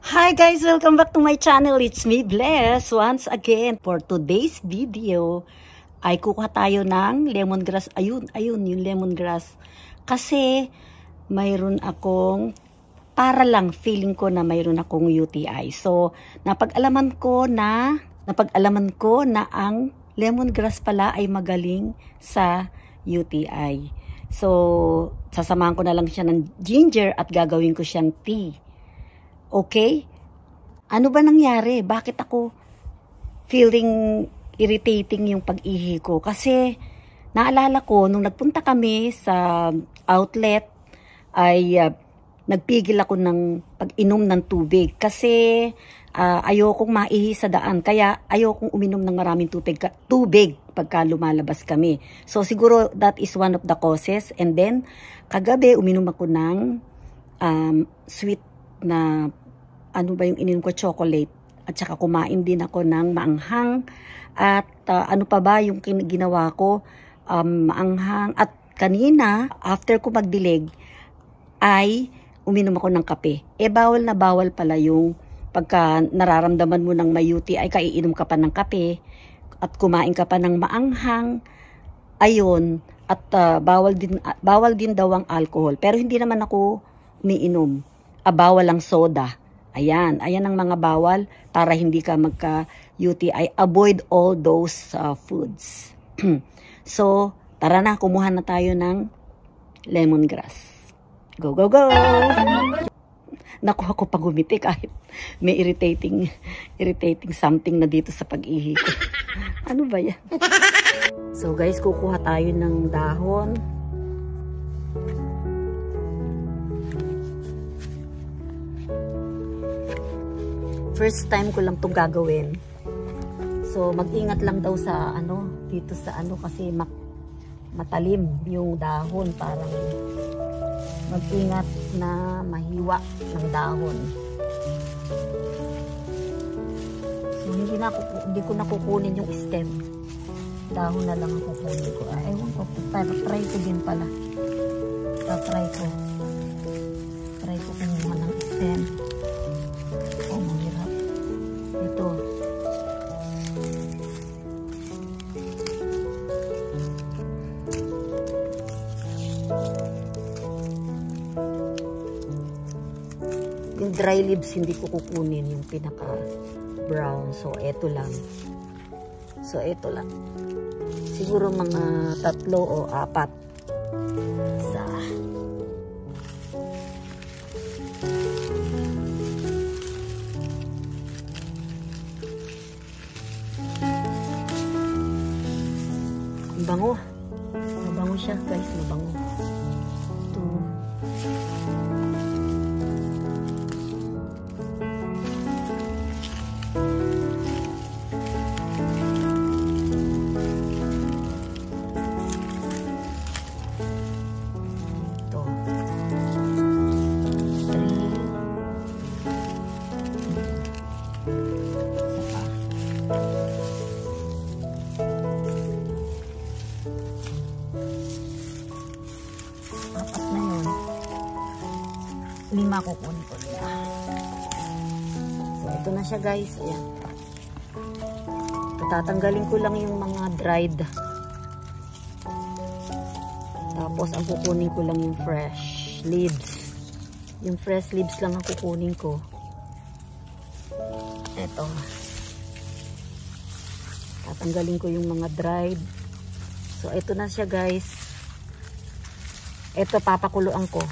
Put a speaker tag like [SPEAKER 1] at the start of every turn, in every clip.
[SPEAKER 1] Hi guys! Welcome back to my channel. It's me, Bless. Once again, for today's video, ay kukuha tayo ng lemongrass. Ayun, yung lemongrass. Kasi, mayroon akong, para lang, feeling ko na mayroon akong UTI. So, napag-alaman ko na ang lemongrass pala ay magaling sa UTI. So, sasamahan ko na lang siya ng ginger at gagawin ko siyang tea. Okay? Ano ba nangyari? Bakit ako feeling irritating yung pag-ihi ko? Kasi naalala ko, nung nagpunta kami sa outlet, ay nagpigil ako ng pag-inom ng tubig. Kasi ayokong maihi sa daan. Kaya ayokong uminom ng maraming tubig pagka lumalabas kami. So siguro that is one of the causes. And then, kagabi uminom ako ng sweet na ano ba yung ininom ko, chocolate, at saka kumain din ako ng maanghang, at ano pa ba yung ginawa ko, maanghang, at kanina after ko magdilig ay uminom ako ng kape. Bawal na bawal pala yung pagka nararamdaman mo ng may UTI, kaiinom ka pa ng kape at kumain ka pa ng maanghang, ayun, at bawal din daw ang alcohol, pero hindi naman ako umiinom. Bawal ang soda. Ayan ang mga bawal para hindi ka magka-UTI. Avoid all those foods. So, tara na, kumuha na tayo ng lemongrass. Go, go, go! Nakuha ko pag gumiti kahit may irritating something na dito sa pag-ihi ko. Ano ba yan? So guys, kukuha tayo ng dahon. First time ko lang itong gagawin. So, mag-ingat lang daw sa dito sa kasi matalim yung dahon. Parang mag-ingat na mahiwa ng dahon. So, hindi ko nakukunin yung stem. Dahon na lang ang kukunin ko. Ewan ko, try ko din pala. Try ko kumuha ng stem. Yung dry leaves hindi ko kukunin, yung pinaka brown. So eto lang. Siguro mga 3 o 4. Isa. Mabango. Mabango siya, guys, mabango. Lima kukunin ko nila. So, ito na siya, guys. Ayan. Tatanggalin ko lang yung mga dried. Tapos, ang kukunin ko lang yung fresh leaves. Yung fresh leaves lang ang kukunin ko. Ito. Tatanggalin ko yung mga dried. So, ito na siya, guys. Ito, papakuluan ko.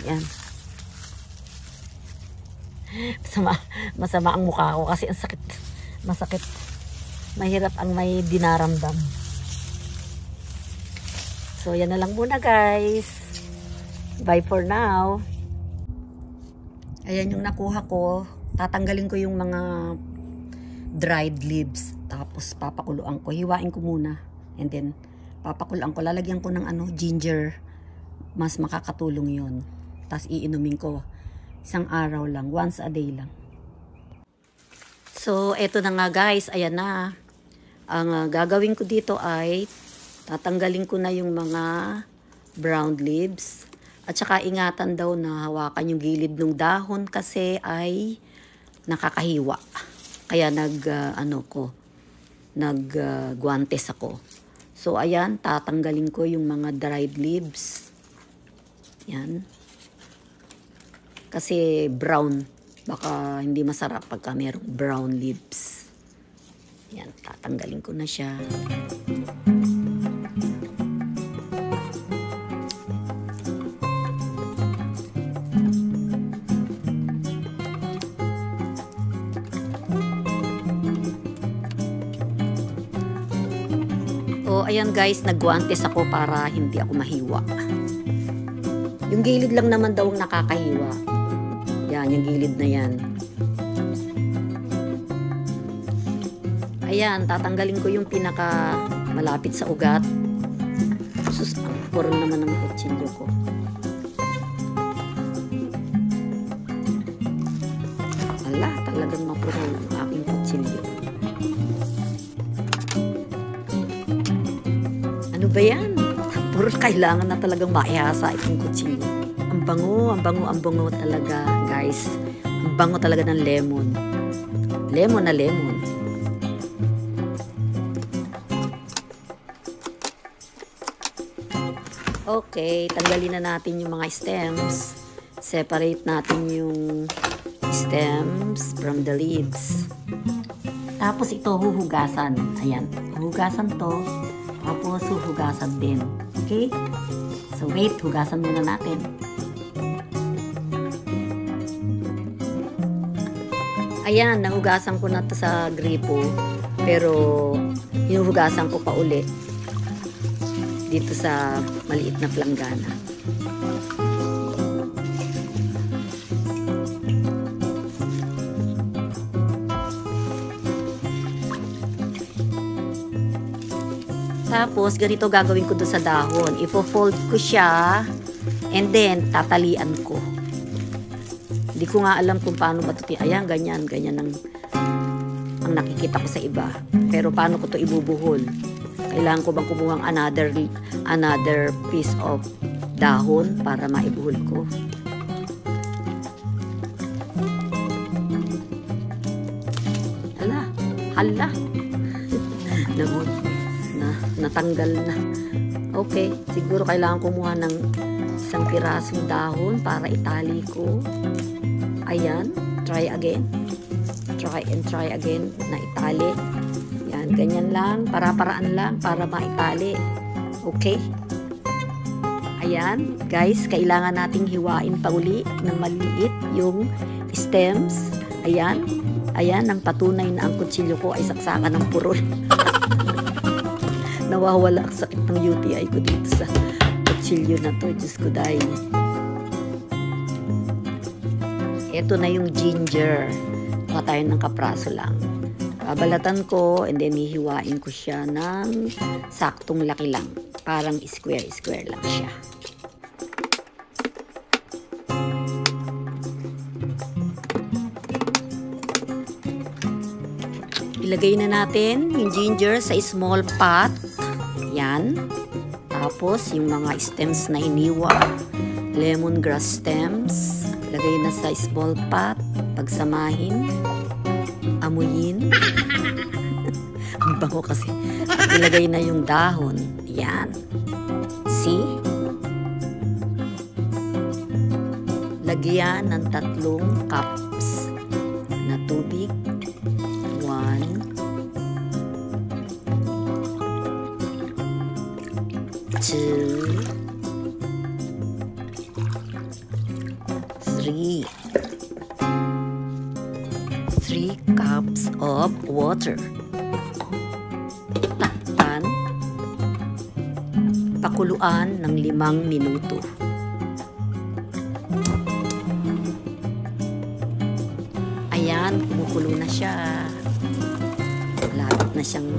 [SPEAKER 1] Yan. Masama ang mukha ko kasi ang sakit. Masakit. Mahirap ang may dinaramdam. So, yan na lang muna, guys. Bye for now. Ayan yung nakuha ko. Tatanggalin ko yung mga dried leaves. Tapos, papakuluan ko. Hiwain ko muna. And then, papakuluan ko. Lalagyan ko ng ginger. Mas makakatulong yun. Tapos iinumin ko 1 araw lang, once a day lang. So, eto na nga, guys, ayan na. Ang gagawin ko dito ay tatanggalin ko na yung mga brown leaves. At saka ingatan daw na hawakan yung gilid ng dahon kasi ay nakakahiwa. Kaya guwantes ako. So ayan, tatanggalin ko yung mga dried leaves. Yan. Kasi brown, baka hindi masarap pagka merong brown leaves. Yan, tatanggalin ko na siya. So, ayan guys, nagguantes ako para hindi ako mahiwa. Yung gilid lang naman daw ang nakakahiwa. Yan, yung gilid na yan. Ayan, tatanggalin ko yung pinaka malapit sa ugat. Sus, ang purol naman ng kutsilyo ko. Ala, talagang mapurol ang aking kutsilyo. Ano ba yan? Puro kailangan na talagang maihasa itong kutsilyo. Ang bango talaga, guys. Ang bango talaga ng lemon. Lemon na lemon. Okay, tanggalin na natin yung mga stems. Separate natin yung stems from the leaves. Tapos ito huhugasan. Ayan, huhugasan to. Tapos huhugasan din. Okay? So wait, hugasan muna natin. Ayan, nahugasan ko na to sa gripo. Pero hinuhugasan ko pa uli dito sa maliit na planggana. Tapos, ganito gagawin ko doon sa dahon. Ifo-fold ko siya and then tatalian ko. Hindi ko nga alam kung paano ba ito. Ayan, ganyan ang nakikita ko sa iba. Pero paano ko ito ibubuhol? Kailangan ko bang kumuha another piece of dahon para maibuhol ko? Hala. Natanggal na. Okay, siguro kailangan kumuha ng isang pirasong dahon para itali ko. Ayan, try again. Try and try again na itali. Yan, ganyan lang, para-paraan lang para maitali. Okay? Ayan, guys, kailangan nating hiwain pa uli ng maliit yung stems. Ayan, ang patunay na ang kutsilyo ko ay saksakan ng purol. Nawawala ang sakit ng UTI ko dito sa kutsilyo na to. Diyos ko dahil. Ito na yung ginger. Kuha tayo ng kapraso lang. Babalatan ko and then hihiwain ko siya ng saktong laki lang. Parang square lang siya. Ilagay na natin yung ginger sa small pot. Yan. Tapos yung mga stems na hiniwa. Lemongrass stems. Lagay na sa small pot. Pagsamahin. Amuyin. Ang bango kasi. Ilagay na yung dahon. Yan. See? Lagyan ng 3 cups na tubig. 1, 2, 3 cups of water. Takpan. Pakuluan ng 5 minuto. Ayan, kumukulo na siya. Malapit na siyang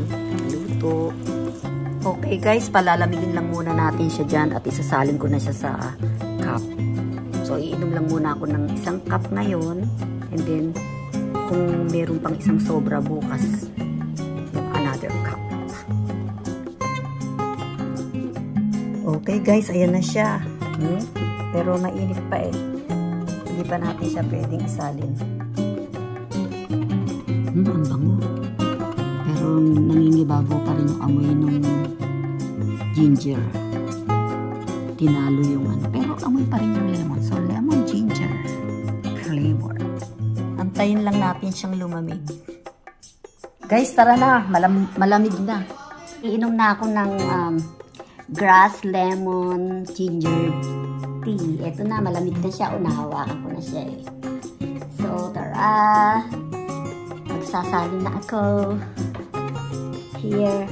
[SPEAKER 1] luto. Okay guys, palalamigin lang muna natin siya dyan at isasalin ko na siya sa cup. So, iinom lang muna ako ng 1 cup ngayon and then kung meron pang isang sobra bukas, another cup. Okay guys, ayan na siya. Pero mainit pa eh. Hindi pa natin siya pwedeng isalin. Ang bango. Pero nangingibabaw pa rin yung amoy ng ginger. Tinalo yung ano. Pero amoy pa rin yung lemon. So, lemon ginger flavor. Antayin lang natin siyang lumamig. Guys, tara na. Malamig na. Iinom na ako ng grass lemon ginger tea. Ito na, malamig na siya. Nahawakan ko na siya eh. So, tara. Magsasalin na ako. Here.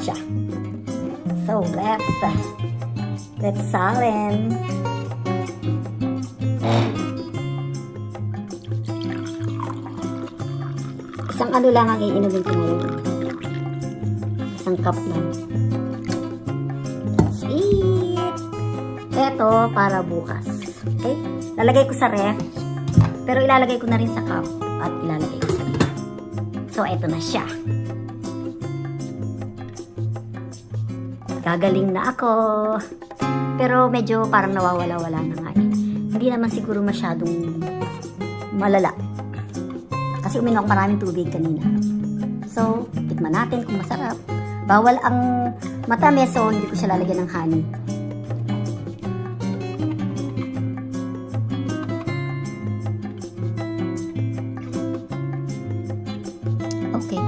[SPEAKER 1] Siya. So, let's salin. Isang ano lang ang iinumin ko ngayon. Isang cup lang. That's it. Ito para bukas. Okay? Lalagay ko sa ref. Pero ilalagay ko na rin sa cup. At ilalagay ko sa ref. So, ito na siya. Gagaling na ako. Pero medyo parang nawawala-wala na nga eh. Hindi naman siguro masyadong malala. Kasi uminom ako maraming tubig kanina. So, tikman natin kung masarap. Bawal ang matamis, so hindi ko siya lalagyan ng honey. Okay.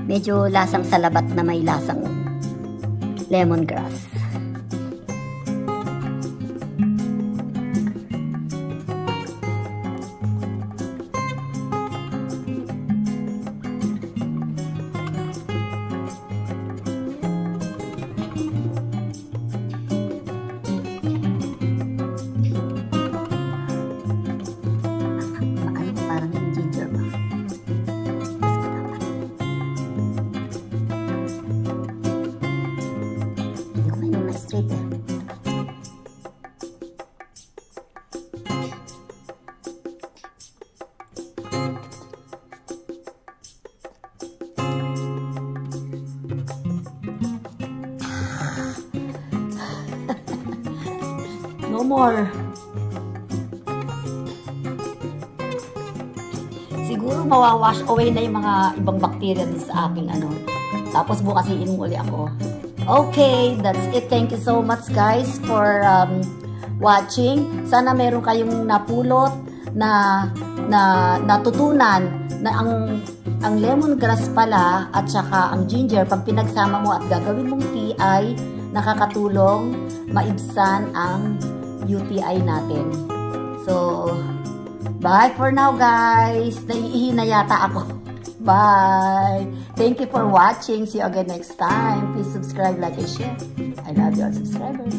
[SPEAKER 1] Medyo lasang salabat na may lasang lemongrass. No more. Siguro mawawash away na yung mga ibang bacteria din sa aking ano. Tapos bukas iinom uli ako. Okay, that's it. Thank you so much guys for watching. Sana meron kayong napulot na natutunan na ang lemongrass pala at saka ang ginger pag pinagsama mo at gagawin mong tea ay nakakatulong maibsan ang UTI natin. So, bye for now guys. Naiihi na yata ako. Bye. Thank you for watching. See you again next time. Please subscribe, like, and share. I love you all subscribers.